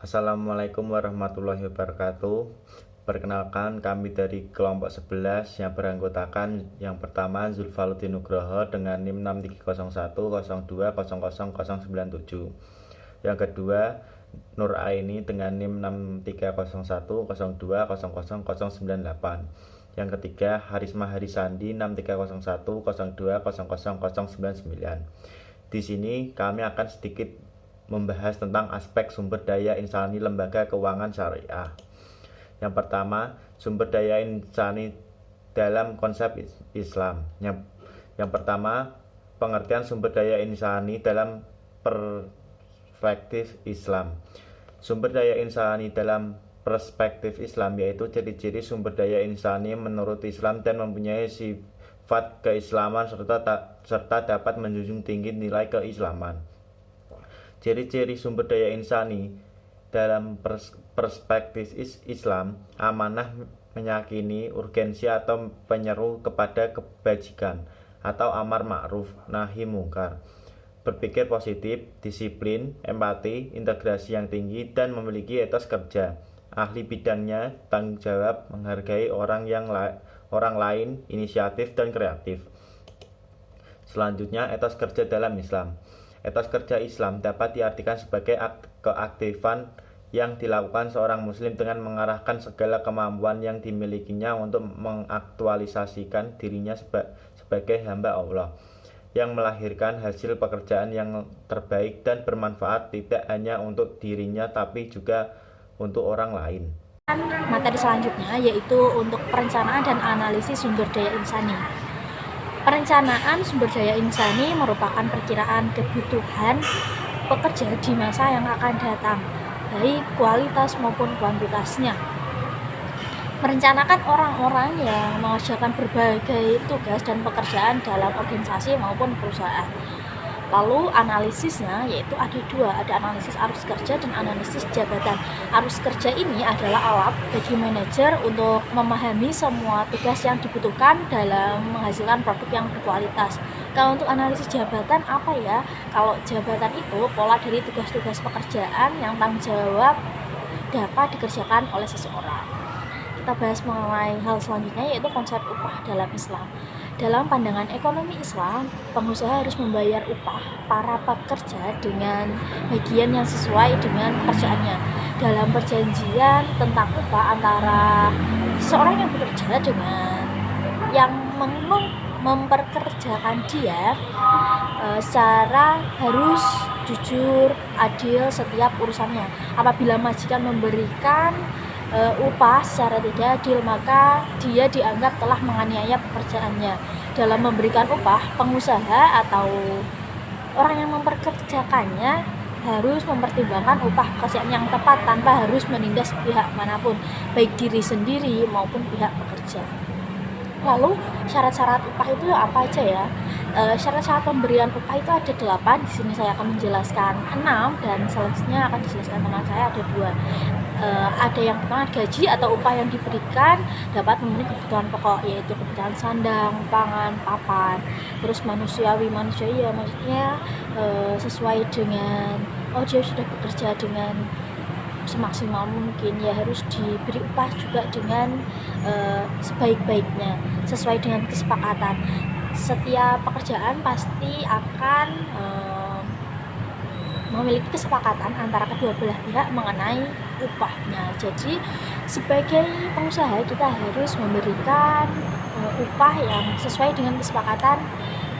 Assalamualaikum warahmatullahi wabarakatuh. Perkenalkan, kami dari kelompok 11 yang beranggotakan yang pertama Zulfaluddin Nugroho dengan NIM 63010202097. Yang kedua Nur Aini dengan NIM 63010202098. Yang ketiga Harisma Harisandi 63010202099. Di sini kami akan sedikit membahas tentang aspek sumber daya insani lembaga keuangan syariah. Yang pertama, sumber daya insani dalam konsep Islam. Yang pertama, pengertian sumber daya insani dalam perspektif Islam. Sumber daya insani dalam perspektif Islam yaitu ciri-ciri sumber daya insani menurut Islam dan mempunyai sifat keislaman serta dapat menjunjung tinggi nilai keislaman. Ciri-ciri sumber daya insani dalam perspektif Islam: amanah, meyakini urgensi atau penyeru kepada kebajikan atau amar ma'ruf nahi mungkar, berpikir positif, disiplin, empati, integrasi yang tinggi, dan memiliki etos kerja, ahli bidangnya, tanggung jawab, menghargai orang lain, inisiatif, dan kreatif. Selanjutnya, etos kerja dalam Islam. Etos kerja Islam dapat diartikan sebagai keaktifan yang dilakukan seorang muslim dengan mengarahkan segala kemampuan yang dimilikinya untuk mengaktualisasikan dirinya sebagai hamba Allah, yang melahirkan hasil pekerjaan yang terbaik dan bermanfaat tidak hanya untuk dirinya tapi juga untuk orang lain. Materi selanjutnya yaitu untuk perencanaan dan analisis sumber daya insani. Perencanaan sumber daya insani merupakan perkiraan kebutuhan pekerja di masa yang akan datang, baik kualitas maupun kuantitasnya. Merencanakan orang-orang yang mengerjakan berbagai tugas dan pekerjaan dalam organisasi maupun perusahaan. Lalu analisisnya yaitu ada dua, ada analisis arus kerja dan analisis jabatan. Arus kerja ini adalah alat bagi manajer untuk memahami semua tugas yang dibutuhkan dalam menghasilkan produk yang berkualitas. Kalau untuk analisis jabatan apa ya? Kalau jabatan itu pola dari tugas-tugas pekerjaan yang tanggung jawab dapat dikerjakan oleh seseorang. Kita bahas mengenai hal selanjutnya yaitu konsep upah dalam Islam. Dalam pandangan ekonomi Islam, pengusaha harus membayar upah para pekerja dengan bagian yang sesuai dengan pekerjaannya. Dalam perjanjian tentang upah antara seorang yang bekerja dengan yang memperkerjakan dia, secara harus jujur, adil setiap urusannya. Apabila majikan memberikan upah secara tidak adil, maka dia dianggap telah menganiaya pekerjaannya. Dalam memberikan upah, pengusaha atau orang yang memperkerjakannya harus mempertimbangkan upah pekerjaan yang tepat tanpa harus menindas pihak manapun, baik diri sendiri maupun pihak pekerja. Lalu syarat-syarat upah itu apa aja ya? Syarat-syarat pemberian upah itu ada 8. Di sini saya akan menjelaskan 6 dan selanjutnya akan dijelaskan teman saya ada 2. Ada yang pertama gaji atau upah yang diberikan dapat memenuhi kebutuhan pokok, yaitu kebutuhan sandang, pangan, papan. Terus manusiawi ya maksudnya sesuai dengan dia sudah bekerja dengan semaksimal mungkin, ya harus diberi upah juga dengan sebaik-baiknya sesuai dengan kesepakatan. Setiap pekerjaan pasti akan memiliki kesepakatan antara kedua belah pihak mengenai upahnya. Jadi sebagai pengusaha kita harus memberikan upah yang sesuai dengan kesepakatan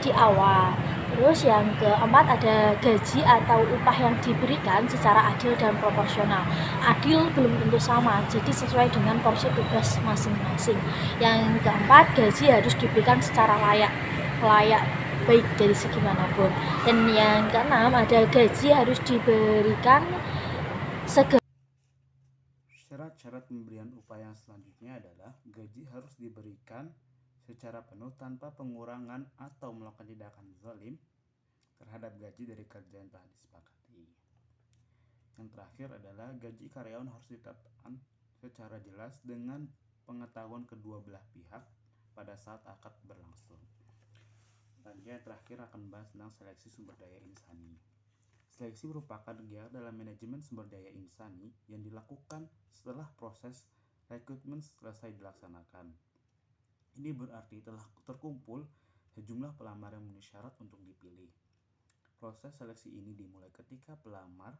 di awal. Terus yang keempat ada gaji atau upah yang diberikan secara adil dan proporsional. Adil belum tentu sama, jadi sesuai dengan porsi tugas masing-masing. Yang keempat, gaji harus diberikan secara layak baik dari segi manapun. Dan yang keenam ada gaji harus diberikan segera. Syarat-syarat pemberian upah yang selanjutnya adalah gaji harus diberikan secara penuh tanpa pengurangan atau melakukan tindakan zalim terhadap gaji dari kerja yang telah disepakati. Yang terakhir adalah gaji karyawan harus ditetapkan secara jelas dengan pengetahuan kedua belah pihak pada saat akad berlangsung. Selanjutnya terakhir akan membahas tentang seleksi sumber daya insani. Seleksi merupakan kegiatan dalam manajemen sumber daya insani yang dilakukan setelah proses rekrutmen selesai dilaksanakan. Ini berarti telah terkumpul sejumlah pelamar yang memenuhi syarat untuk dipilih. Proses seleksi ini dimulai ketika pelamar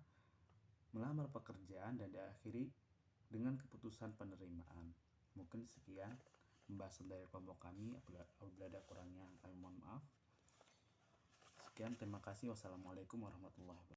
melamar pekerjaan dan diakhiri dengan keputusan penerimaan. Mungkin sekian pembahasan dari kelompok kami. Apabila ada kurangnya kami mohon maaf. Sekian, terima kasih. Wassalamualaikum warahmatullahi wabarakatuh.